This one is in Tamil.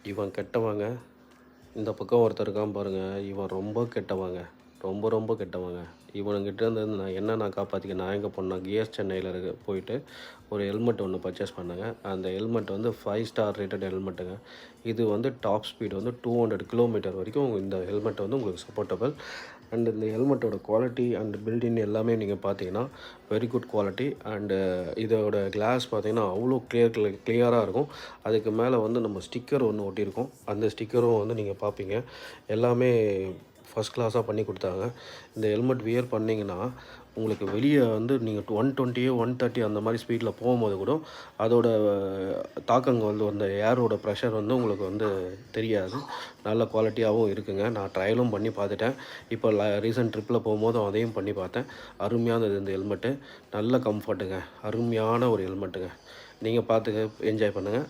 இவன் கெட்டவங்க. இந்த பக்கம் ஒருத்தன் இருக்கான் பாருங்க. இவன் ரொம்ப கெட்டவங்க. ரொம்ப ரொம்ப கெட்டவங்க. இவனுங்கிட்டேருந்து நான் காப்பாற்றிக்க நான் எங்கே போனேன்னா, கியர்ஸ் சென்னையில் போயிட்டு ஒரு ஹெல்மெட் ஒன்று பர்ச்சேஸ் பண்ணேங்க. அந்த ஹெல்மெட் வந்து 5 ஸ்டார் ரேட்டட் ஹெல்மெட்டுங்க. இது வந்து டாப் ஸ்பீடு வந்து 200 கிலோமீட்டர் வரைக்கும் இந்த ஹெல்மெட் வந்து உங்களுக்கு சப்போர்ட்டபிள். அண்ட் இந்த ஹெல்மெட்டோட குவாலிட்டி அண்ட் பில்டின் எல்லாமே நீங்கள் பார்த்தீங்கன்னா வெரி குட் குவாலிட்டி. அண்டு இதோட கிளாஸ் பார்த்தீங்கன்னா அவ்வளோ கிளியராக இருக்கும். அதுக்கு மேலே வந்து நம்ம ஸ்டிக்கர் ஒன்று ஒட்டியிருக்கோம். அந்த ஸ்டிக்கரும் வந்து நீங்கள் பார்ப்பீங்க. எல்லாமே ஃபஸ்ட் கிளாஸாக பண்ணி கொடுத்தாங்க. இந்த ஹெல்மெட் வியர் பண்ணிங்கன்னா உங்களுக்கு வெளியே வந்து நீங்கள் 120 130 அந்த மாதிரி ஸ்பீடில் போகும்போது கூட அதோட தாக்கங்கள் வந்து அந்த ஏரோட ப்ரெஷர் வந்து உங்களுக்கு வந்து தெரியாது. நல்ல குவாலிட்டியாகவும் இருக்குங்க. நான் ட்ரையலும் பண்ணி பார்த்துட்டேன். இப்போ ரீசெண்ட் ட்ரிப்பில் போகும்போது அதையும் பண்ணி பார்த்தேன். அருமையானது இந்த ஹெல்மெட்டு. நல்ல கம்ஃபர்ட்டுங்க. அருமையான ஒரு ஹெல்மெட்டுங்க. நீங்கள் பார்த்து என்ஜாய் பண்ணுங்கள்.